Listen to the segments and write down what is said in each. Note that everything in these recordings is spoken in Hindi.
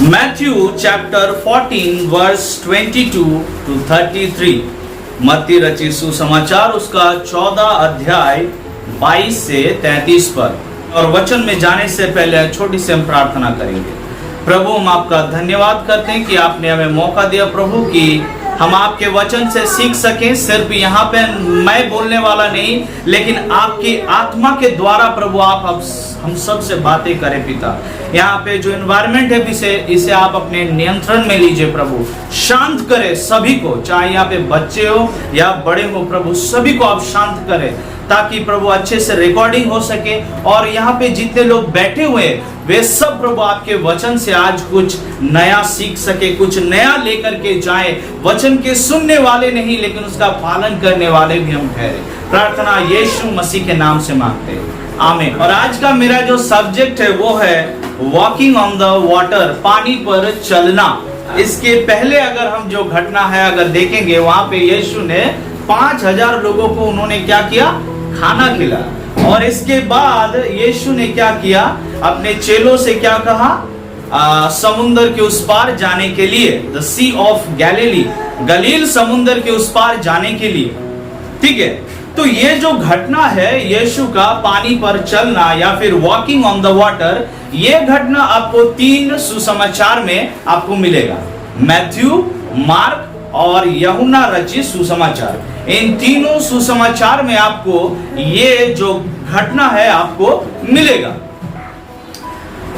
Matthew chapter 14 verse 22 to 33। मत्ती रचित सुसमाचार उसका 14 अध्याय 22 से 33 पर। और वचन में जाने से पहले छोटी सी हम प्रार्थना करेंगे। प्रभु, हम आपका धन्यवाद करते हैं कि आपने हमें मौका दिया प्रभु कि हम आपके वचन से सीख सकें। सिर्फ यहाँ पे मैं बोलने वाला नहीं, लेकिन आपकी आत्मा के द्वारा प्रभु आप हम सब से बातें करें पिता। यहाँ पे जो एनवायरनमेंट है इसे आप अपने नियंत्रण में लीजिए प्रभु। शांत करें सभी को, चाहे यहाँ पे बच्चे हो या बड़े हो प्रभु, सभी को आप शांत करें ताकि प्रभु अच्छे से रिकॉर्डिंग हो सके। और यहाँ पे जितने लोग बैठे हुए वे सब प्रभु आपके वचन से आज कुछ नया सीख सके, कुछ नया लेकर के जाए। वचन के सुनने वाले नहीं लेकिन उसका पालन करने वाले भी हम ठहरे। प्रार्थना यीशु मसीह के नाम से मांगते हैं, आमीन। और आज का मेरा जो सब्जेक्ट है वो है वॉकिंग ऑन द वाटर, पानी पर चलना। इसके पहले अगर हम जो घटना है अगर देखेंगे, वहां पे यीशु ने 5000 लोगों को उन्होंने क्या किया, खाना खिलाया। और इसके बाद यीशु ने क्या किया, अपने चेलों से क्या कहा, समुद्र के उस पार जाने के लिए, द सी ऑफ गैलिली, गलील समुद्र के उस पार जाने के लिए। ठीक है, तो ये जो घटना है यीशु का पानी पर चलना या फिर वॉकिंग ऑन द वाटर, ये घटना आपको 3 सुसमाचार में आपको मिलेगा। मैथ्यू, मार्क और यूहन्ना रचित सुसमाचार। इन तीनों सुसमाचार में आपको ये जो घटना है आपको मिलेगा।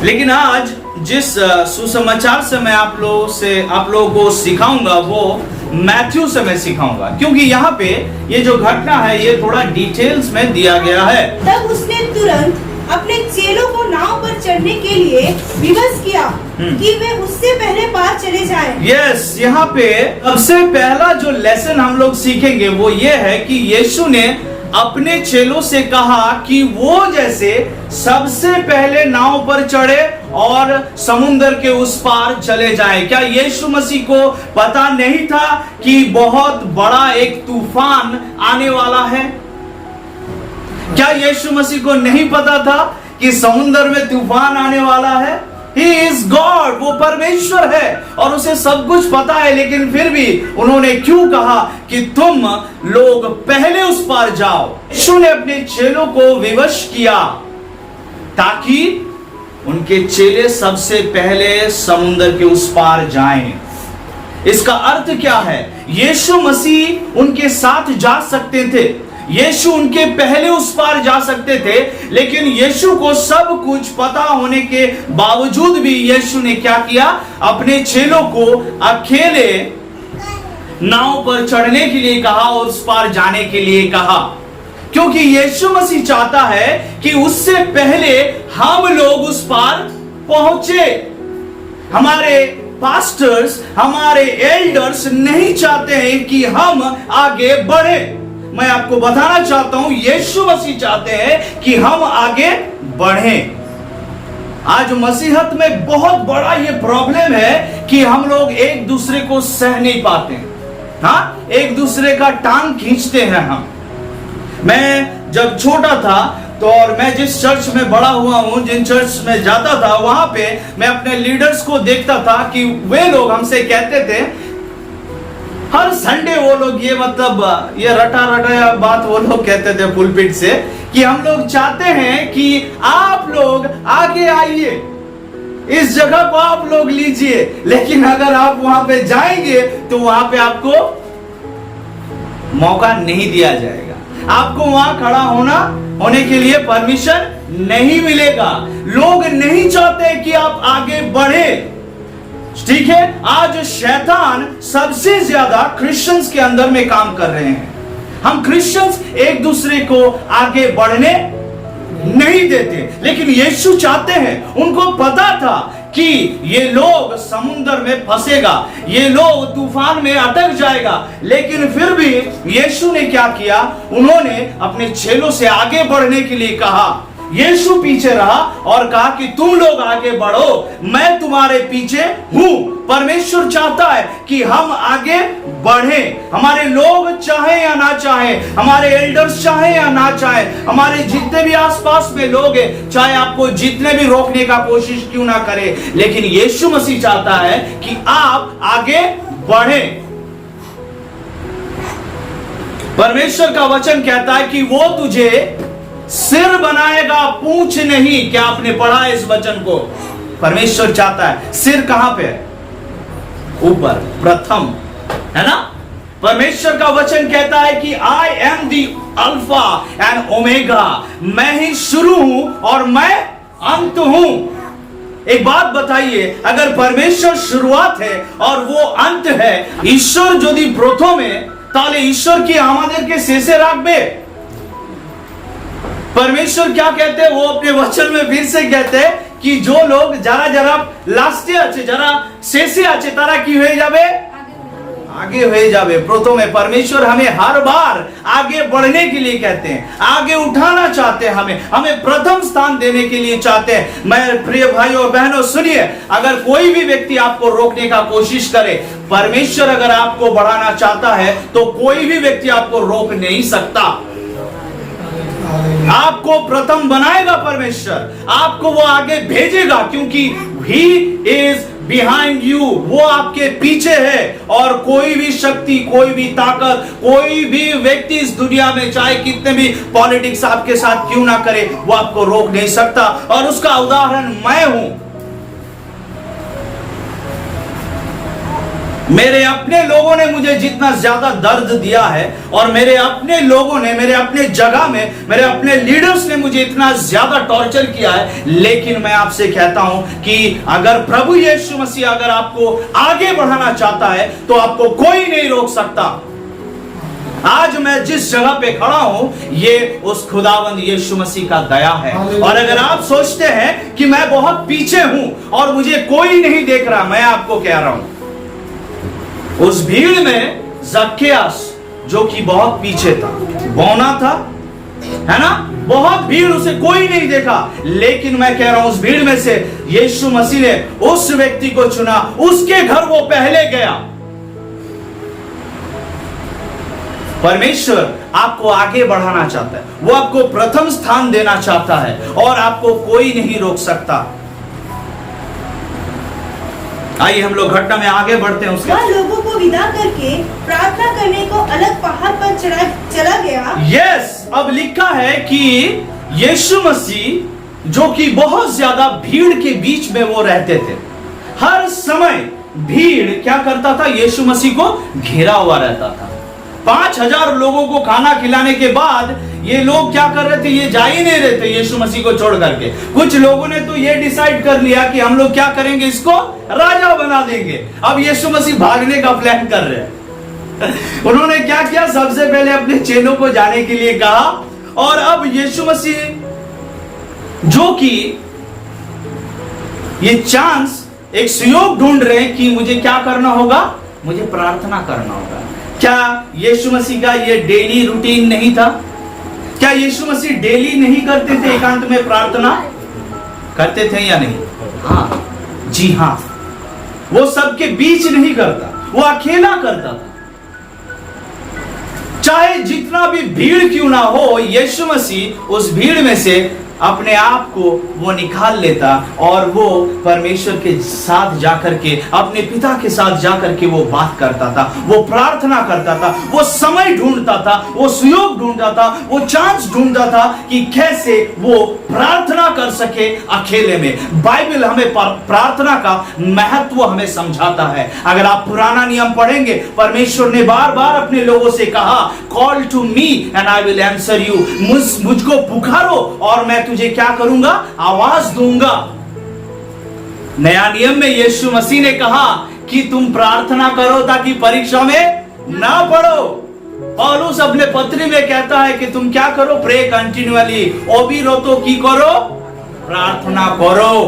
लेकिन आज जिस सुसमाचार से मैं आप लोगों को सिखाऊंगा वो मैथ्यू से मैं सिखाऊंगा, क्योंकि यहाँ पे ये जो घटना है ये थोड़ा डिटेल्स में दिया गया है। तब उसने तुरंत अपने चेलों को नाव पर चढ़ने के लिए विवश किया कि वे उससे पहले पार चले जाएं। यस, यहाँ पे सबसे पहला जो लेसन हम लोग सीखेंगे वो ये है कि यीशु ने अपने चेलों से कहा कि वो जैसे सबसे पहले नाव पर चढ़े और समुद्र के उस पार चले जाएं। क्या यीशु मसीह को पता नहीं था कि बहुत बड़ा एक तूफान आने वाला है? क्या यीशु मसीह को नहीं पता था कि समुद्र में तूफान आने वाला है? He is God, वो परमेश्वर है और उसे सब कुछ पता है। लेकिन फिर भी उन्होंने क्यों कहा कि तुम लोग पहले उस पार जाओ? यीशु ने अपने चेलों को विवश किया ताकि उनके चेले सबसे पहले समुद्र के उस पार जाएं। इसका अर्थ क्या है? यीशु मसीह उनके साथ जा सकते थे, यीशु उनके पहले उस पार जा सकते थे, लेकिन यीशु को सब कुछ पता होने के बावजूद भी यीशु ने क्या किया, अपने चेलों को अकेले नाव पर चढ़ने के लिए कहा और उस पार जाने के लिए कहा। क्योंकि यीशु मसीह चाहता है कि उससे पहले हम लोग उस पार पहुंचे। हमारे पास्टर्स, हमारे एल्डर्स नहीं चाहते हैं कि हम आगे बढ़े। मैं आपको बताना चाहता हूं, यीशु मसीह चाहते हैं कि हम आगे बढ़ें। आज मसीहत में बहुत बड़ा ये प्रॉब्लम है कि हम लोग एक दूसरे को सह नहीं पाते। हाँ, एक दूसरे का टांग खींचते हैं हम। मैं जब छोटा था तो और मैं जिस चर्च में बड़ा हुआ हूं, जिन चर्च में जाता था, वहां पे मैं अपने लीडर्स को देखता था कि वे लोग हमसे कहते थे, हर संडे वो लोग ये मतलब ये रटा बात वो लोग कहते थे पुलपिट से कि हम लोग चाहते हैं कि आप लोग आगे आइए, इस जगह को आप लोग लीजिए, लेकिन अगर आप वहां पे जाएंगे तो वहां पे आपको मौका नहीं दिया जाएगा, आपको वहां खड़ा होने के लिए परमिशन नहीं मिलेगा। लोग नहीं चाहते कि आप आगे बढ़े। ठीक है, आज शैतान सबसे ज्यादा क्रिश्चियंस के अंदर में काम कर रहे हैं। हम क्रिश्चियंस एक दूसरे को आगे बढ़ने नहीं देते, लेकिन यीशु चाहते हैं। उनको पता था कि ये लोग समुद्र में फंसेगा, ये लोग तूफान में अटक जाएगा, लेकिन फिर भी यीशु ने क्या किया, उन्होंने अपने चेलों से आगे बढ़ने के लिए कहा। यीशु पीछे रहा और कहा कि तुम लोग आगे बढ़ो, मैं तुम्हारे पीछे हूं, परमेश्वर चाहता है कि हम आगे बढ़ें। हमारे लोग चाहे या ना चाहे, हमारे एल्डर्स चाहे या ना चाहे, हमारे जितने भी आसपास में लोग हैं, चाहे आपको जितने भी रोकने का कोशिश क्यों ना करे, लेकिन यीशु मसीह चाहता है कि आप आगे बढ़ें। परमेश्वर का वचन कहता है कि वो तुझे सिर बनाएगा, पूंछ नहीं। क्या आपने पढ़ा इस वचन को? परमेश्वर चाहता है, सिर कहां पे है? ऊपर, प्रथम, है ना? परमेश्वर का वचन कहता है कि I am the alpha and omega, मैं ही शुरू हूं और मैं अंत हूं। एक बात बताइए, अगर परमेश्वर शुरुआत है और वो अंत है, ईश्वर यदि प्रथम है, তাহলে ঈশ্বর কি আমাদেরকে শেষে রাখবে? परमेश्वर क्या कहते हैं? वो अपने वचन में फिर से कहते हैं कि जो लोग যারা যারা লাস্টে আছে, যারা শেষে আছে, তারা কি হয়ে যাবে? आगे হয়ে যাবে। প্রথমে परमेश्वर हमें हर बार आगे बढ़ने के लिए कहते हैं, आगे उठाना चाहते हैं, हमें प्रथम स्थान देने के लिए चाहते हैं। मैं प्रिय भाइयों और बहनों सुनिए, अगर कोई भी व्यक्ति आपको रोकने का कोशिश करे, परमेश्वर अगर आपको बढ़ाना चाहता है तो कोई भी व्यक्ति आपको रोक नहीं सकता। आपको प्रथम बनाएगा परमेश्वर, आपको वो आगे भेजेगा, क्योंकि ही इज बिहाइंड यू, वो आपके पीछे है। और कोई भी शक्ति, कोई भी ताकत, कोई भी व्यक्ति इस दुनिया में चाहे कितने भी पॉलिटिक्स आपके साथ क्यों ना करे, वो आपको रोक नहीं सकता। और उसका उदाहरण मैं हूं। मेरे अपने लोगों ने मुझे जितना ज्यादा दर्द दिया है, और मेरे अपने लोगों ने, मेरे अपने जगह में, मेरे अपने लीडर्स ने मुझे इतना ज्यादा टॉर्चर किया है, लेकिन मैं आपसे कहता हूं कि अगर प्रभु यीशु मसीह अगर आपको आगे बढ़ाना चाहता है तो आपको कोई नहीं रोक सकता। आज मैं जिस जगह पे खड़ा हूं, ये उस खुदावंद यीशु मसीह का दया है। और अगर आप सोचते हैं कि मैं बहुत पीछे हूं और मुझे कोई नहीं देख रहा, मैं आपको कह रहा हूं, उस भीड़ में जक्कियास जो कि बहुत पीछे था, बौना था, है ना? बहुत भीड़, उसे कोई नहीं देखा, लेकिन मैं कह रहा हूं उस भीड़ में से यीशु मसीह ने उस व्यक्ति को चुना, उसके घर वो पहले गया। परमेश्वर आपको आगे बढ़ाना चाहता है, वो आपको प्रथम स्थान देना चाहता है, और आपको कोई नहीं रोक सकता। आइए हम लोग घटना में आगे बढ़ते हैं। उसके वह लोगों को विदा करके प्रार्थना करने को अलग पहाड़ पर चला गया। यस, अब लिखा है कि यीशु मसीह जो कि बहुत ज्यादा भीड़ के बीच में वो रहते थे, हर समय भीड़ क्या करता था? यीशु मसीह को घेरा हुआ रहता था। 5000 लोगों को खाना खिलाने के बाद ये लोग क्या कर रहे थे? ये जा ही नहीं रहे थे यीशु मसीह को छोड़ करके। कुछ लोगों ने तो ये डिसाइड कर लिया कि हम लोग क्या करेंगे, इसको राजा बना देंगे। अब यीशु मसीह भागने का प्लान कर रहे हैं। उन्होंने क्या किया? सबसे पहले अपने चेलों को जाने के लिए कहा, और अब यीशु मसीह जो कि ये चांस, एक सुयोग ढूंढ रहे हैं कि मुझे क्या करना होगा? मुझे प्रार्थना करना होगा। क्या यीशु मसीह का ये डेली रूटीन नहीं था? क्या यीशु मसीह डेली नहीं करते थे एकांत में प्रार्थना? करते थे या नहीं? हाँ, जी हाँ। वो सबके बीच नहीं करता, वो अकेला करता था। चाहे जितना भी भीड़ क्यों ना हो, यीशु मसीह उस भीड़ में से अपने आप को वो निकाल लेता, और वो परमेश्वर के साथ जाकर के, अपने पिता के साथ जाकर के वो बात करता था, वो प्रार्थना करता था, वो समय ढूंढता था, वो सुयोग ढूंढता था, वो चांस ढूंढता था कि कैसे वो प्रार्थना कर सके अकेले में। बाइबल हमें प्रार्थना का महत्व हमें समझाता है। अगर आप पुराना नियम पढ़ेंगे, परमेश्वर ने बार बार अपने लोगों से कहा, call to me and I will answer you, मुझको पुकारो और मैं तुझे क्या करूंगा? आवाज दूंगा। नया नियम में यीशु मसीह ने कहा कि तुम प्रार्थना करो ताकि परीक्षा में ना पड़ो। पौलुस अपने पत्री में कहता है कि तुम क्या करो? प्रे कंटिन्यूअली, ओबिरोतो की करो, प्रार्थना करो।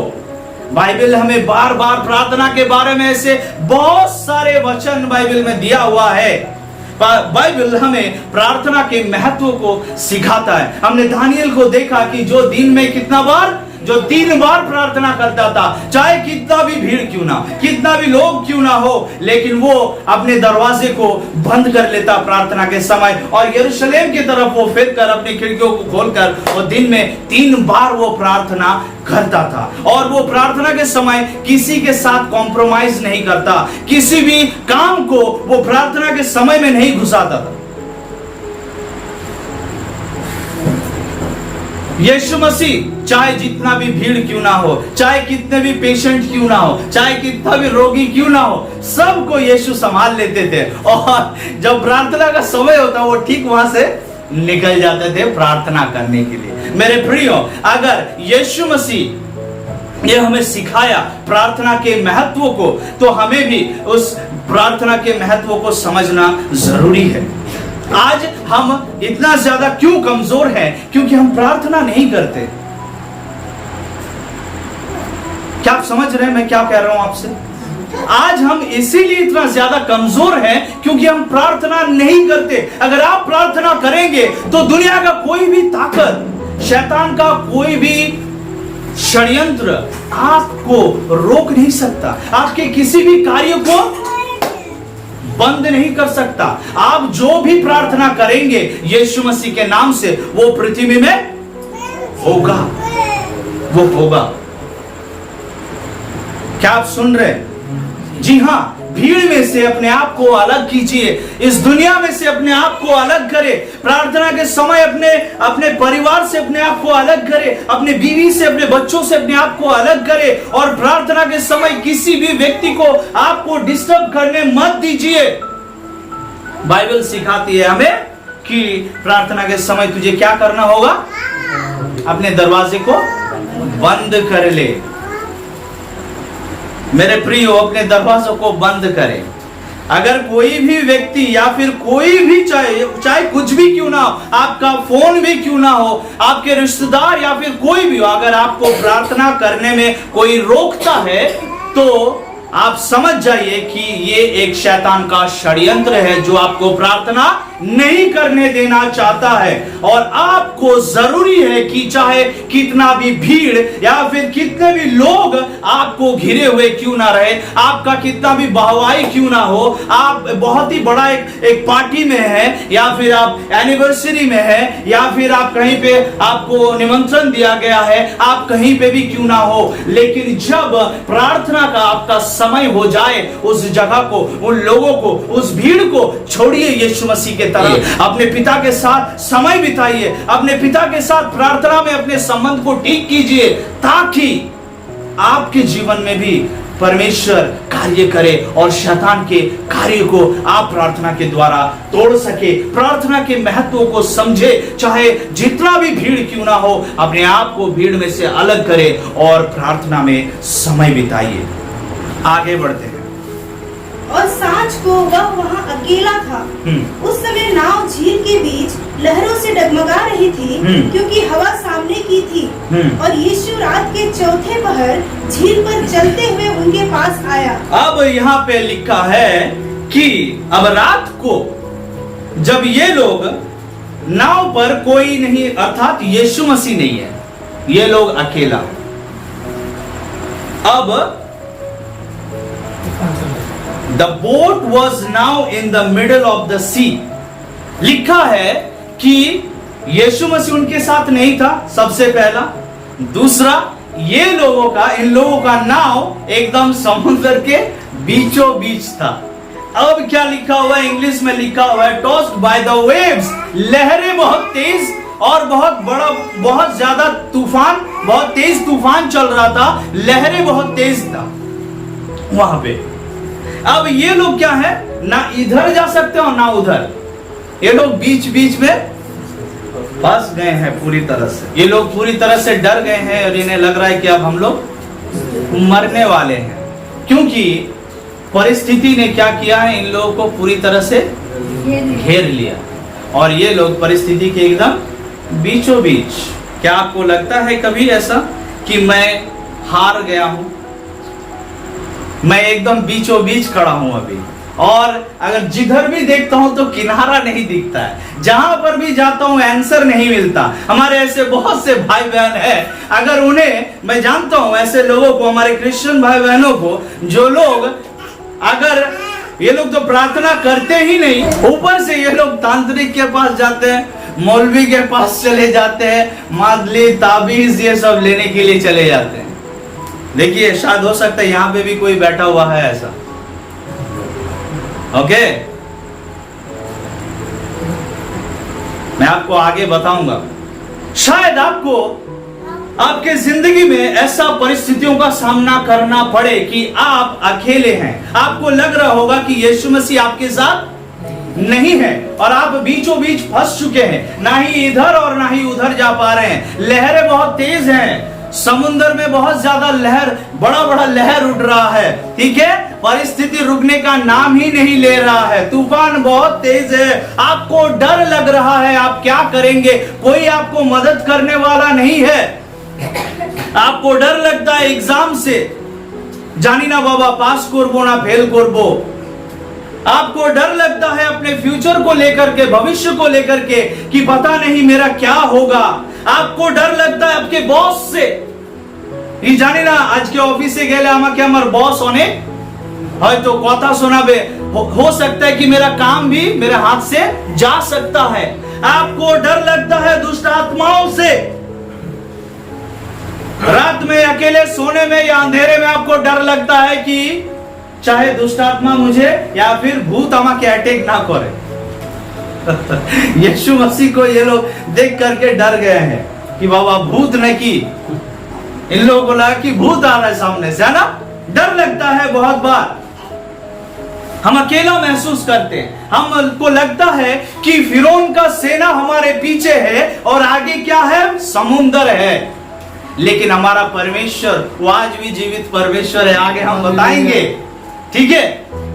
बाइबल हमें बार बार प्रार्थना के बारे में ऐसे बहुत सारे वचन बाइबल में दिया हुआ है। बाइबल हमें प्रार्थना के महत्व को सिखाता है। हमने दानियल को देखा कि जो दिन में कितना बार? जो 3 बार प्रार्थना करता था, चाहे कितना भी भीड़ क्यों ना, कितना भी लोग क्यों ना हो, लेकिन वो अपने दरवाजे को बंद कर लेता प्रार्थना के समय, और यरूशलेम की तरफ वो फिर कर अपनी खिड़कियों को खोलकर और दिन में 3 बार वो प्रार्थना करता था। और वो प्रार्थना के समय किसी के साथ कॉम्प्रोमाइज नहीं करता, किसी भी काम को वो प्रार्थना के समय में नहीं घुसाता था। यीशु मसीह चाहे जितना भी भीड़ क्यों ना हो, चाहे कितने भी पेशेंट क्यों ना हो, चाहे कितना भी रोगी क्यों ना हो, सबको यीशु संभाल लेते थे। और जब प्रार्थना का समय होता वो ठीक वहां से निकल जाते थे प्रार्थना करने के लिए। मेरे प्रियो, अगर यीशु मसीह ये हमें सिखाया प्रार्थना के महत्व को, तो हमें भी उस प्रार्थना के महत्व को समझना जरूरी है। आज हम इतना ज्यादा क्यों कमजोर हैं? क्योंकि हम प्रार्थना नहीं करते। क्या आप समझ रहे हैं मैं क्या कह रहा हूं आपसे? आज हम इसीलिए इतना ज्यादा कमजोर हैं क्योंकि हम प्रार्थना नहीं करते। अगर आप प्रार्थना करेंगे तो दुनिया का कोई भी ताकत, शैतान का कोई भी षड्यंत्र आपको रोक नहीं सकता, आपके किसी भी कार्य को बंद नहीं कर सकता। आप जो भी प्रार्थना करेंगे यीशु मसीह के नाम से, वो पृथ्वी में होगा, वो होगा। क्या आप सुन रहे हैं? जी हां, भीड़ में से अपने आप को अलग कीजिए, इस दुनिया में से अपने आप को अलग करें। प्रार्थना के समय अपने परिवार से अपने आप को अलग करें, अपने बीवी से, अपने बच्चों से अपने आप को अलग करें। और प्रार्थना के समय किसी भी व्यक्ति को आपको डिस्टर्ब करने मत दीजिए। बाइबल सिखाती है हमें कि प्रार्थना के समय तुझे क्या करना होगा? अपने दरवाजे को बंद कर ले। मेरे प्रियो, अपने दरवाजों को बंद करें। अगर कोई भी व्यक्ति या फिर कोई भी चाहे कुछ भी क्यों ना हो, आपका फोन भी क्यों ना हो, आपके रिश्तेदार या फिर कोई भी हो, अगर आपको प्रार्थना करने में कोई रोकता है तो आप समझ जाइए कि ये एक शैतान का षड्यंत्र है जो आपको प्रार्थना नहीं करने देना चाहता है। और आपको जरूरी है कि चाहे कितना भी भीड़ या फिर कितने भी लोग आपको घिरे हुए क्यों ना रहे, आपका कितना भी वाहवाही क्यों ना हो, आप बहुत ही बड़ा एक पार्टी में है या फिर आप एनिवर्सरी में है या फिर आप कहीं पे आपको निमंत्रण दिया गया है, आप कहीं पे भी क्यों ना हो, लेकिन जब प्रार्थना का आपका समय हो जाए, उस जगह को, उन लोगों को, उस भीड़ को छोड़िए यीशु मसीह के तरफ। अपने पिता के साथ समय बिताइए, अपने पिता के साथ प्रार्थना में अपने संबंध को ठीक कीजिए, ताकि आपके जीवन में भी परमेश्वर कार्य करे और शैतान के कार्य को आप प्रार्थना के द्वारा तोड़ सके। प्रार्थना के महत्व को समझे, चाहे जितना भी भीड़ क्यों ना हो, अपने आप को भीड़ में से अलग करे और प्रार्थना में समय बिताइए। आगे बढ़ते हैं। और सांझ को वह वहाँ अकेला था। उस समय नाव झील के बीच लहरों से डगमगा रही थी, क्योंकि हवा सामने की थी। और यीशु रात के चौथे पहर झील पर चलते हुए उनके पास आया। अब यहाँ पे लिखा है कि अब रात को जब ये लोग नाव पर कोई नहीं, अर्थात यीशु मसीह नहीं है, ये लोग अकेला। अब The boat was now in the middle of the sea. लिखा है कि यीशु मसीह उनके साथ नहीं था, सबसे पहला। दूसरा, ये लोगों का, इन लोगों का नाव एकदम समुद्र के बीचों बीच था। अब क्या लिखा हुआ है? इंग्लिश में लिखा हुआ है टॉस्ड बाय द वेव्स। लहरें बहुत तेज और बहुत बड़ा, बहुत ज्यादा तूफान, बहुत तेज तूफान चल रहा था, लहरें बहुत तेज था वहां पे। अब ये लोग क्या है, ना इधर जा सकते हो ना उधर, ये लोग बीच बीच में फंस गए हैं पूरी तरह से। ये लोग पूरी तरह से डर गए हैं और इन्हें लग रहा है कि अब हम लोग मरने वाले हैं, क्योंकि परिस्थिति ने क्या किया है, इन लोगों को पूरी तरह से घेर लिया और ये लोग परिस्थिति के एकदम बीचों बीच। क्या आपको लगता है कभी ऐसा कि मैं हार गया हूं, मैं एकदम बीचों बीच खड़ा हूं अभी, और अगर जिधर भी देखता हूं तो किनारा नहीं दिखता है, जहां पर भी जाता हूं आंसर नहीं मिलता। हमारे ऐसे बहुत से भाई बहन है, अगर उन्हें, मैं जानता हूं ऐसे लोगों को, हमारे क्रिश्चियन भाई बहनों को, जो लोग, अगर ये लोग तो प्रार्थना करते ही नहीं, ऊपर से ये लोग तांत्रिक के पास जाते हैं, मौलवी के पास चले जाते हैं, मादली ताबीज ये सब लेने के लिए चले जाते हैं। देखिए, शायद हो सकता है यहां पे भी कोई बैठा हुआ है ऐसा। ओके, मैं आपको आगे बताऊंगा। शायद आपको आपके जिंदगी में ऐसा परिस्थितियों का सामना करना पड़े कि आप अकेले हैं। आपको लग रहा होगा कि यीशु मसीह आपके साथ नहीं है और आप बीचों बीच फंस चुके हैं, ना ही इधर और ना ही उधर जा पा रहे हैं। लहरें बहुत तेज हैं, समुद्र में बहुत ज्यादा लहर, बड़ा बड़ा लहर उठ रहा है, ठीक है। परिस्थिति रुकने का नाम ही नहीं ले रहा है, तूफान बहुत तेज है, आपको डर लग रहा है, आप क्या करेंगे, कोई आपको मदद करने वाला नहीं है। आपको डर लगता है एग्जाम से, जानी ना बाबा पास करबो ना फेल करबो। आपको डर लगता है अपने फ्यूचर को लेकर के, भविष्य को लेकर के, कि पता नहीं मेरा क्या होगा। आपको डर लगता है आपके बॉस से, ये जाने ना आज के ऑफिस से गेले আমাকে আমার বস অনেক হয়তো কথা শোনাবে, हो सकता है कि मेरा काम भी मेरे हाथ से जा सकता है। आपको डर लगता है दुष्ट आत्माओं से, रात में अकेले सोने में या अंधेरे में आपको डर लगता है कि चाहे दुष्ट आत्मा मुझे या फिर भूत আমাকে अटैक ना करे। यीशु मसीह को ये लोग देख करके डर गए हैं कि बाबा भूत नहीं, की इन लोगों को लगा कि भूत आ रहा है सामने से, है ना। डर लगता है बहुत बार, हम अकेला महसूस करते हैं, हमको लगता है कि फिरौन का सेना हमारे पीछे है और आगे क्या है, समुंदर है। लेकिन हमारा परमेश्वर वो आज भी जीवित परमेश्वर है, आगे हम बताएंगे, ठीक है,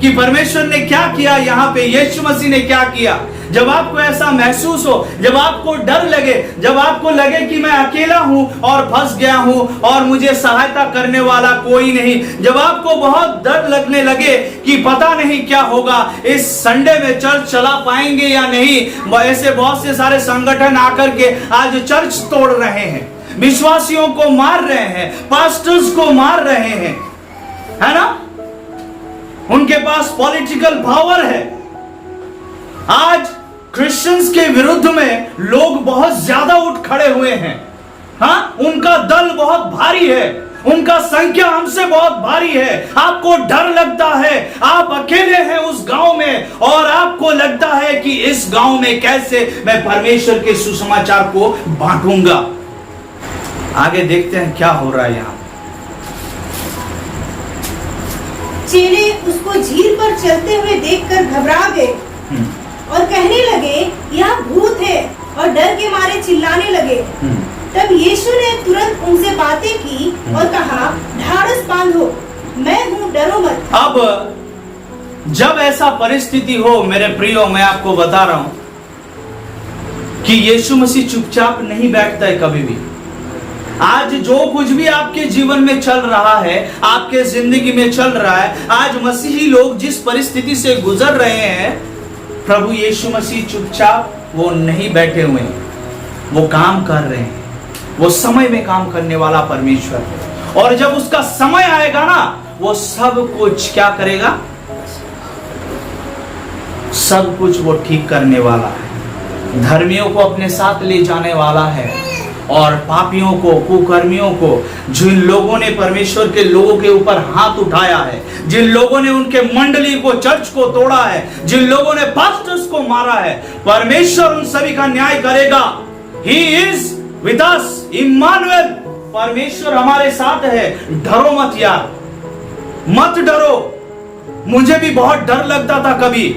कि परमेश्वर ने क्या किया यहाँ पे, यीशु मसीह ने क्या किया। जब आपको ऐसा महसूस हो, जब आपको डर लगे, जब आपको लगे कि मैं अकेला हूं और फंस गया हूं और मुझे सहायता करने वाला कोई नहीं, जब आपको बहुत डर लगने लगे कि पता नहीं क्या होगा, इस संडे में चर्च चला पाएंगे या नहीं, ऐसे बहुत से सारे संगठन आकर के आज चर्च तोड़ रहे हैं, विश्वासियों को मार रहे हैं, पास्टर्स को मार रहे हैं, है ना। उनके पास पॉलिटिकल पावर है। आज क्रिश्चियंस के विरुद्ध में लोग बहुत ज्यादा उठ खड़े हुए हैं, हाँ, उनका दल बहुत भारी है, उनका संख्या हमसे बहुत भारी है। आपको डर लगता है, आप अकेले हैं उस गांव में और आपको लगता है कि इस गांव में कैसे मैं परमेश्वर के सुसमाचार को बांटूंगा। आगे देखते हैं क्या हो रहा है यहां। चेले उसको झील पर चलते हुए देखकर घबरा गए और कहने लगे यह भूत है, और डर के मारे चिल्लाने लगे। तब यीशु ने तुरंत उनसे बातें की और कहा, ढाढ़स बांधो, मैं हूँ, डरो मत। अब जब ऐसा परिस्थिति हो मेरे प्रियो, मैं आपको बता रहा हूं कि यीशु मसीह चुपचाप नहीं बैठता है कभी भी। आज जो कुछ भी आपके जीवन में चल रहा है, आपके जिंदगी में चल रहा है, आज मसीही लोग जिस परिस्थिति से गुजर रहे हैं, प्रभु यीशु मसीह चुपचाप वो नहीं बैठे हुए हैं, वो काम कर रहे हैं। वो समय में काम करने वाला परमेश्वर है, और जब उसका समय आएगा ना, वो सब कुछ क्या करेगा, सब कुछ वो ठीक करने वाला है। धर्मियों को अपने साथ ले जाने वाला है, और पापियों को, कुकर्मियों को, जिन लोगों ने परमेश्वर के लोगों के ऊपर हाथ उठाया है, जिन लोगों ने उनके मंडली को, चर्च को तोड़ा है, जिन लोगों ने पास्टर्स को मारा है, परमेश्वर उन सभी का न्याय करेगा। He is with us, Immanuel, परमेश्वर हमारे साथ है। डरो मत यार, मत डरो। मुझे भी बहुत डर लगता था कभी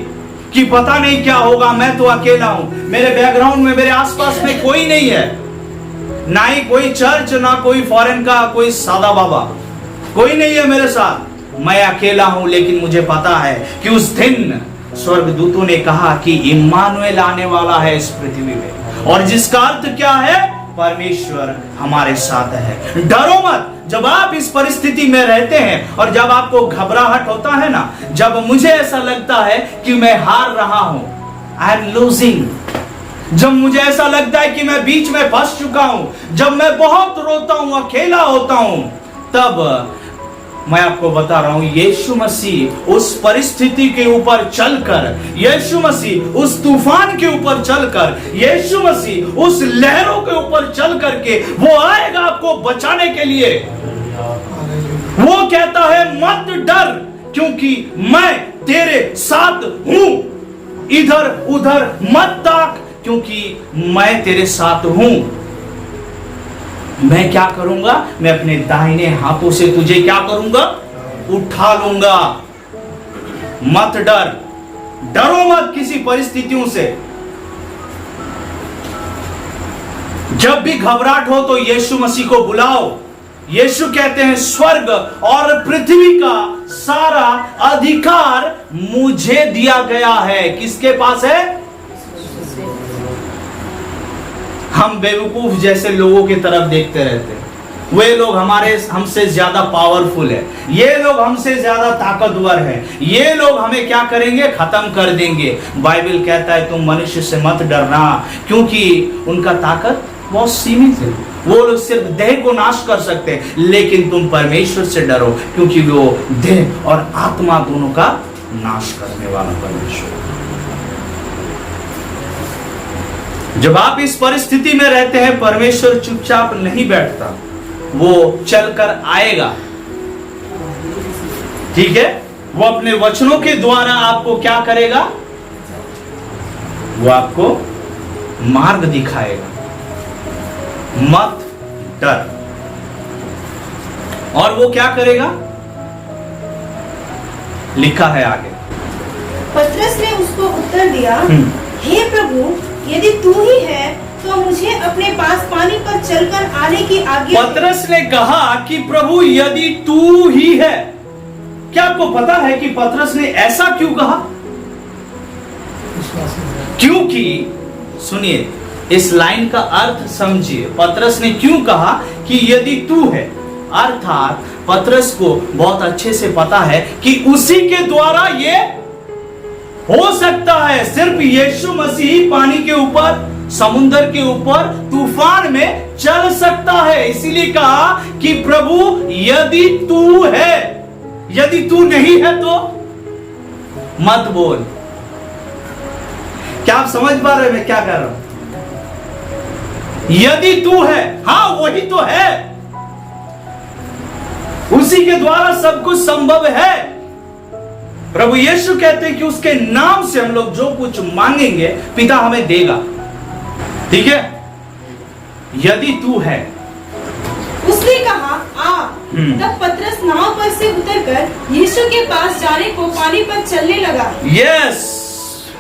कि पता नहीं क्या होगा, मैं तो अकेला हूं, मेरे बैकग्राउंड में, मेरे आसपास में कोई नहीं है, ना ही कोई चर्च, ना कोई फॉरेन का कोई सादा बाबा, कोई नहीं है मेरे साथ, मैं अकेला हूं। लेकिन मुझे पता है कि उस दिन स्वर्गदूतों ने कहा कि इम्मानुएल आने वाला है इस पृथ्वी में, और जिसका अर्थ क्या है, परमेश्वर हमारे साथ है। डरो मत। जब आप इस परिस्थिति में रहते हैं और जब आपको घबराहट होता है ना, जब मुझे ऐसा लगता है कि मैं हार रहा हूं, आई एम लूजिंग, जब मुझे ऐसा लगता है कि मैं बीच में फंस चुका हूं, जब मैं बहुत रोता हूं, अकेला होता हूं, तब मैं आपको बता रहा हूं, यीशु मसीह उस परिस्थिति के ऊपर चलकर, यीशु मसीह उस तूफान के ऊपर चलकर, यीशु मसीह उस लहरों के ऊपर चल करके वो आएगा आपको बचाने के लिए। वो कहता है मत डर, क्योंकि मैं तेरे साथ हूं। इधर उधर मत ताक, क्योंकि मैं तेरे साथ हूं। मैं क्या करूंगा? मैं अपने दाहिने हाथों से तुझे क्या करूंगा? उठा लूंगा। मत डर, डरो मत किसी परिस्थितियों से। जब भी घबराहट हो तो यीशु मसीह को बुलाओ। यीशु कहते हैं स्वर्ग और पृथ्वी का सारा अधिकार मुझे दिया गया है। किसके पास है? हम बेवकूफ जैसे लोगों की तरफ देखते रहते हैं। वे लोग हमसे ज्यादा पावरफुल है, ये लोग हमसे ज्यादा ताकतवर है, ये लोग हमें क्या करेंगे? खत्म कर देंगे। बाइबल कहता है तुम मनुष्य से मत डरना, क्योंकि उनका ताकत बहुत सीमित है। वो लोग सिर्फ देह को नाश कर सकते हैं, लेकिन तुम परमेश्वर से डरो, क्योंकि वो देह और आत्मा दोनों का नाश करने वाला परमेश्वर। जब आप इस परिस्थिति में रहते हैं, परमेश्वर चुपचाप नहीं बैठता, वो चलकर आएगा। ठीक है? वो अपने वचनों के द्वारा आपको क्या करेगा? वो आपको मार्ग दिखाएगा। मत डर। और वो क्या करेगा? लिखा है आगे। पतरस ने उसको उत्तर दिया, हे प्रभु, यदि तू ही है तो मुझे अपने पास पानी पर चलकर आने की आज्ञा। पतरस ने कहा कि प्रभु यदि तू ही है। क्या आपको पता है कि पतरस ने ऐसा क्यों कहा? क्योंकि सुनिए, इस लाइन का अर्थ समझिए। पतरस ने क्यों कहा कि यदि तू है? अर्थात पतरस को बहुत अच्छे से पता है कि उसी के द्वारा ये हो सकता है। सिर्फ यीशु मसीह पानी के ऊपर, समुद्र के ऊपर, तूफान में चल सकता है। इसीलिए कहा कि प्रभु यदि तू है, यदि तू नहीं है तो मत बोल। क्या आप समझ पा रहे हैं मैं क्या कर रहा हूं? यदि तू है, हां वही तो है, उसी के द्वारा सब कुछ संभव है। प्रभु यीशु कहते हैं कि उसके नाम से हम लोग जो कुछ मांगेंगे पिता हमें देगा। ठीक है? यदि तू है। उसने कहा आ। तब पतरस नाव पर से उतरकर यीशु के पास जाने को पानी पर चलने लगा। यस,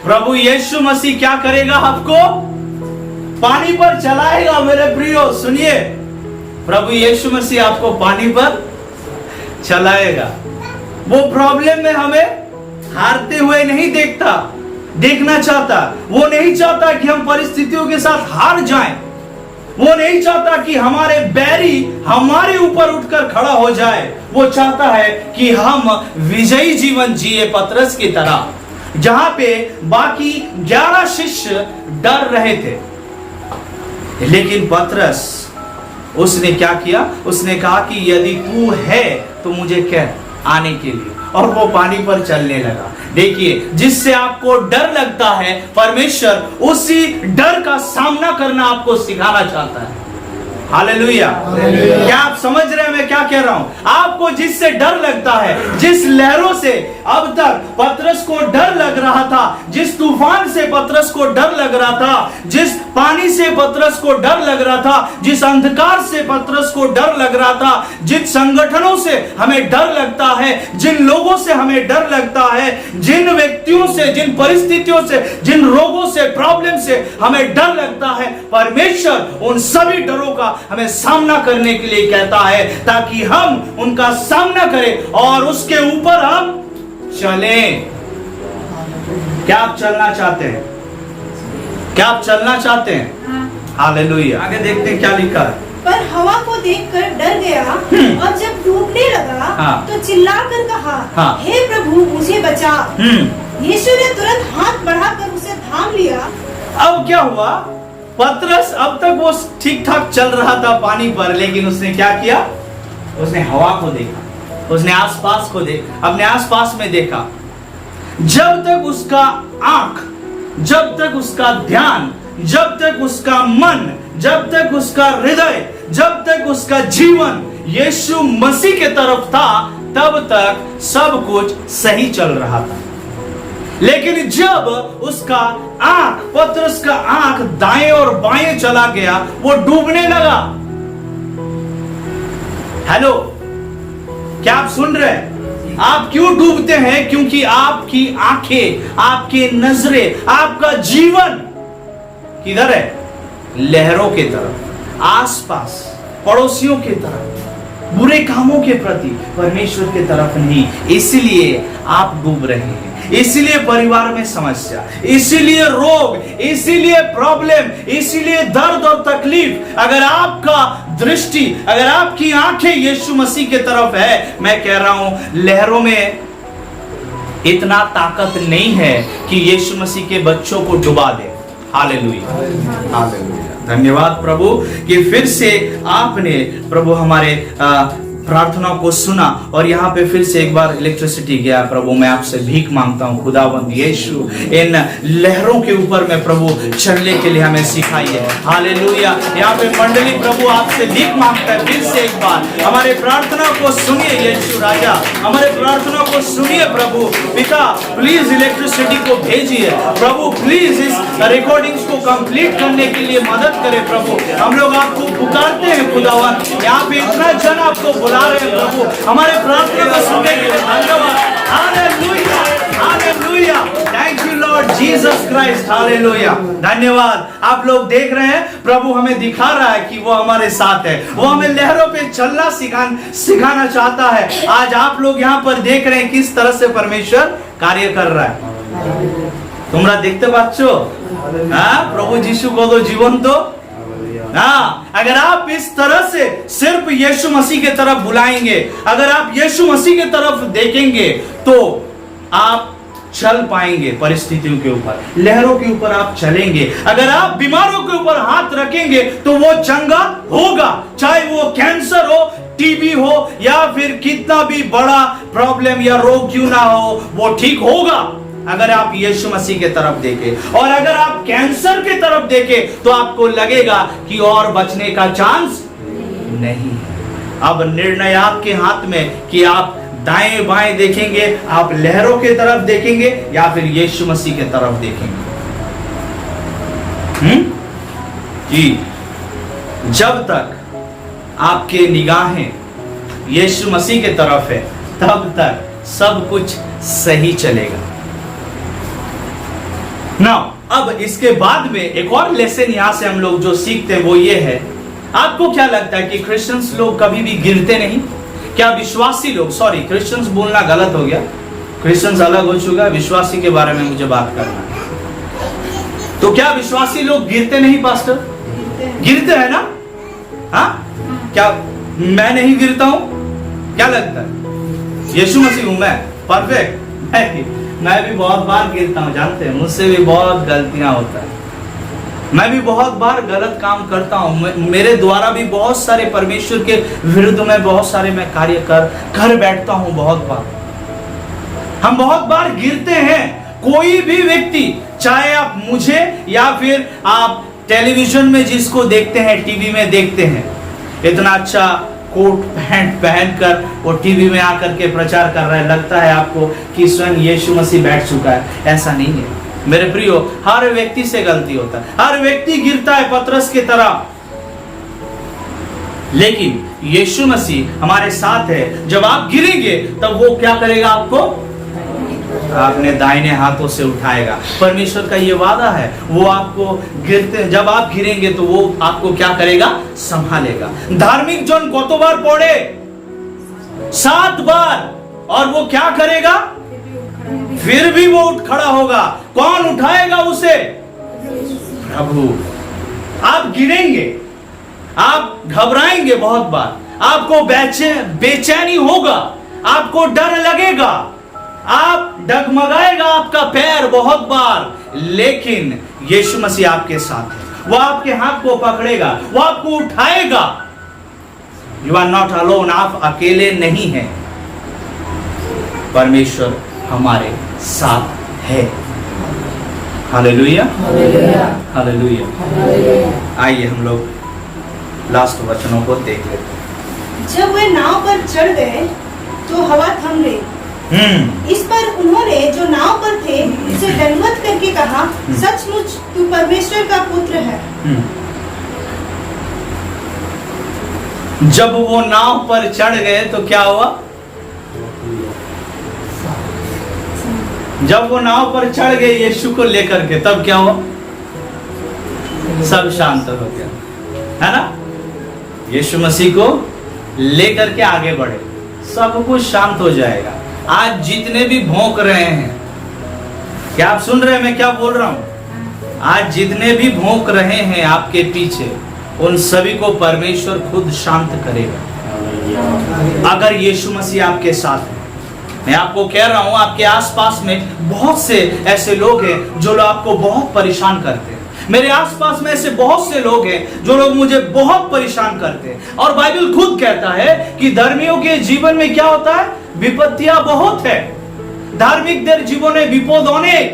प्रभु यीशु मसीह क्या करेगा? आपको पानी पर चलाएगा। मेरे प्रियो सुनिए, प्रभु यीशु मसीह आपको पानी पर चलाएगा। वो प्रॉब्लम में हमें हारते हुए नहीं देखना चाहता। वो नहीं चाहता कि हम परिस्थितियों के साथ हार जाएं। वो नहीं चाहता कि हमारे बैरी हमारे ऊपर उठकर खड़ा हो जाए। वो चाहता है कि हम विजयी जीवन जिए, पतरस की तरह, जहां पे बाकी 11 शिष्य डर रहे थे। लेकिन पतरस, उसने क्या किया? उसने कहा कि यदि तू है तो मुझे कह आने के लिए, और वो पानी पर चलने लगा। देखिए, जिससे आपको डर लगता है, परमेश्वर उसी डर का सामना करना आपको सिखाना चाहता है। हालेलुया। क्या आप समझ रहे हैं मैं क्या कह रहा हूं? आपको जिससे डर लगता है, जिस लहरों से अब तक पतरस को डर लग रहा था, जिस तूफान से पतरस को डर लग रहा था, जिस पानी से पतरस को डर लग रहा था, जिस अंधकार से पतरस को डर लग रहा था, जिन संगठनों से हमें डर लगता है, जिन लोगों से हमें डर लगता है, जिन व्यक्तियों से, जिन परिस्थितियों से, जिन रोगों से, प्रॉब्लम से हमें डर लगता है, परमेश्वर उन सभी डरों का हमें सामना करने के लिए कहता है, ताकि हम उनका सामना करें और उसके ऊपर हम चलें। क्या आप चलना चाहते हैं? क्या आप चलना चाहते हैं? हालेलुया। आगे देखते हैं क्या लिखा है। पर हवा को देखकर डर गया और जब डूबने लगा हाँ। तो चिल्लाकर कहा, हाँ। हे प्रभु मुझे बचा। यीशु ने तुरंत हाथ बढ़ाकर उसे थाम लिया। अब क्या हुआ? पतरस अब तक वो ठीक ठाक चल रहा था पानी पर, लेकिन उसने क्या किया? उसने हवा को देखा, उसने आसपास को देखा, अपने आसपास में देखा। जब तक उसका आंख, जब तक उसका ध्यान, जब तक उसका मन, जब तक उसका हृदय, जब तक उसका जीवन यीशु मसीह के तरफ था, तब तक सब कुछ सही चल रहा था। लेकिन जब उसका आंख, पतरस का आंख दाएं और बाएं चला गया, वो डूबने लगा। हेलो, क्या आप सुन रहे हैं? आप क्यों डूबते हैं? क्योंकि आपकी आंखें, आपकी नजरें, आपका जीवन किधर है? लहरों के तरफ, आसपास, पड़ोसियों के तरफ, बुरे कामों के प्रति, परमेश्वर के तरफ नहीं। इसलिए आप डूब रहे हैं, इसलिए परिवार में समस्या, इसीलिए रोग, इसीलिए प्रॉब्लम, इसीलिए दर्द और तकलीफ। अगर आपका दृष्टि, अगर आपकी आंखें यीशु मसीह के तरफ है, मैं कह रहा हूं लहरों में इतना ताकत नहीं है कि यीशु मसीह के बच्चों को डुबा दे। Hallelujah, hallelujah. धन्यवाद प्रभु कि फिर से आपने प्रभु हमारे प्रार्थना को सुना और यहाँ पे फिर से एक बार इलेक्ट्रिसिटी गया। प्रभु मैं आपसे भीख मांगता हूँ खुदावंद यीशु, इन लहरों के ऊपर में प्रभु चलने के लिए हमें सिखाइए। हालेलुया। यहाँ पे मंडली प्रभु आपसे भीख मांगता है, फिर से एक बार हमारे प्रार्थना को सुनिए यीशु राजा, हमारे प्रार्थना को सुनिए प्रभु पिता। प्लीज इलेक्ट्रिसिटी को भेजिए प्रभु, प्लीज इस रिकॉर्डिंग्स को कंप्लीट करने के लिए मदद करें प्रभु। हम लोग आपको पुकारते हैं खुदावन, यहाँ पे इतना जन आपको बुला रहे हैं प्रभु, हमारे प्रार्थना को सुनने के लिए धन्यवाद। Hallelujah, hallelujah. Thank you Lord Jesus Christ. Hallelujah, धन्यवाद। आप लोग देख रहे हैं प्रभु हमें दिखा रहा है कि वो हमारे साथ है, वो हमें लहरों पे चलना सिखाना चाहता है। आज आप लोग यहाँ पर देख रहे हैं किस तरह से परमेश्वर कार्य कर रहा है। तुमरा देखते बच्चों, प्रभु जीशु को तो जीवन तो अगर आप इस तरह से सिर्फ यीशु मसीह की तरफ बुलाएंगे, अगर आप यीशु मसीह की तरफ देखेंगे, तो आप चल पाएंगे परिस्थितियों के ऊपर, लहरों के ऊपर आप चलेंगे। अगर आप बीमारों के ऊपर हाथ रखेंगे तो वो चंगा होगा, चाहे वो कैंसर हो, टीबी हो, या फिर कितना भी बड़ा प्रॉब्लम या रोग क्यों ना हो, वो ठीक होगा अगर आप यीशु मसीह के तरफ देखें। और अगर आप कैंसर के तरफ देखें तो आपको लगेगा कि और बचने का चांस नहीं है। अब निर्णय आपके हाथ में कि आप दाएं बाएं देखेंगे, आप लहरों के तरफ देखेंगे या फिर यीशु मसीह के तरफ देखेंगे। जी, जब तक आपके निगाहें यीशु मसीह के तरफ है, तब तक सब कुछ सही चलेगा। नाउ अब इसके बाद में एक और लेसन यहां से हम लोग जो सीखते हैं वो ये है, आपको क्या लगता है कि क्रिश्चियंस लोग कभी भी गिरते नहीं? क्या विश्वासी लोग, सॉरी क्रिश्चियंस बोलना गलत हो गया, क्रिश्चियंस अलग हो चुका है, विश्वासी के बारे में मुझे बात करना है। तो क्या विश्वासी लोग गिरते नहीं पास्टर? गिरते हैं ना? हाँ, क्या मैं नहीं गिरता हूं? क्या लगता है? यीशु मसीह हूं मैं, परफेक्ट। मैं भी बहुत बार गिरता हूं, जानते हैं, मुझसे भी बहुत गलतियां होता है, मैं भी बहुत बार गलत काम करता हूं, मेरे द्वारा भी बहुत सारे परमेश्वर के विरुद्ध में बहुत सारे मैं कार्य कर बैठता हूं। बहुत बार हम बहुत बार गिरते हैं। कोई भी व्यक्ति, चाहे आप मुझे या फिर आप टेलीविजन में जिसको देखते हैं, टीवी में देखते हैं, इतना अच्छा कोट पैंट पहनकर वो टीवी में आकर के प्रचार कर रहा है, लगता है आपको कि स्वयं यीशु मसीह बैठ चुका है। ऐसा नहीं है मेरे प्रियो, हर व्यक्ति से गलती होता है, हर व्यक्ति गिरता है पतरस की तरह, लेकिन यीशु मसीह हमारे साथ है। जब आप गिरेंगे तब वो क्या करेगा? आपको अपने दाहिने हाथों से उठाएगा। परमेश्वर का ये वादा है, वो आपको गिरते, जब आप गिरेंगे तो वो आपको क्या करेगा? संभालेगा। धार्मिक जन कतो बार पड़े? 7 बार। और वो क्या करेगा? फिर भी वो उठ खड़ा होगा। कौन उठाएगा उसे? प्रभु। आप गिरेंगे, आप घबराएंगे बहुत बार, आपको बेचैनी होगा, आपको डर लगेगा, आप डगमगाएगा आपका पैर बहुत बार, लेकिन यीशु मसीह आपके साथ है। वो आपके हाथ को पकड़ेगा, वो आपको उठाएगा। यू आर नॉट अलोन, आप अकेले नहीं हैं। परमेश्वर हमारे साथ है। Hallelujah, hallelujah. आइए हम लोग लास्ट वचनों को देख लेते हैं। जब वे नाव पर चढ़ गए तो हवा थम गई। इस पर उन्होंने जो नाव पर थे उसे दंडवत करके कहा, सचमुच तू परमेश्वर का पुत्र है। जब वो नाव पर चढ़ गए तो क्या हुआ? जब वो नाव पर चढ़ गए यीशु को लेकर के, तब क्या हुआ? सब शांत हो गया, है ना? यीशु मसीह को लेकर के आगे बढ़े, सब कुछ शांत हो जाएगा। आज जितने भी भौंक रहे हैं, क्या आप सुन रहे हैं मैं क्या बोल रहा हूं? आज जितने भी भौंक रहे हैं आपके पीछे, उन सभी को परमेश्वर खुद शांत करेगा, अगर यीशु मसीह आपके साथ है। मैं आपको कह रहा हूं, आपके आसपास में बहुत से ऐसे लोग हैं जो लोग आपको बहुत परेशान करते हैं। मेरे आसपास में ऐसे बहुत से लोग हैं जो लोग मुझे बहुत परेशान करते हैं। और बाइबल खुद कहता है कि धर्मियों के जीवन में क्या होता है? विपत्तियां बहुत है। धार्मिक जीवन में विपद अनेक।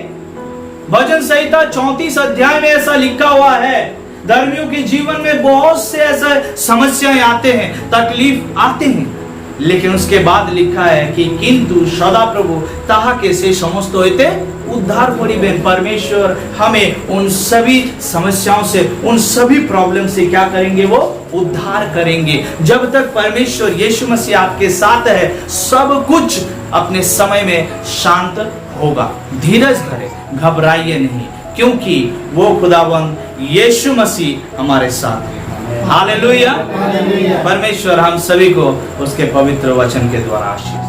भजन संहिता 34 अध्याय में ऐसा लिखा हुआ है, धर्मियों के जीवन में बहुत से ऐसे समस्याएं आते हैं, तकलीफ आते हैं, लेकिन उसके बाद लिखा है कि किंतु सदा प्रभु ताहाके से समस्त होते उद्धार करिबेन। परमेश्वर हमें उन सभी समस्याओं से, उन सभी प्रॉब्लम से क्या करेंगे? वो उद्धार करेंगे। जब तक परमेश्वर यीशु मसीह आपके साथ है, सब कुछ अपने समय में शांत होगा। धीरज धरे, घबराइए नहीं, क्योंकि वो खुदावंद यीशु मसीह हमारे साथ है। हालेलुया। परमेश्वर हम सभी को उसके पवित्र वचन के द्वारा आशीष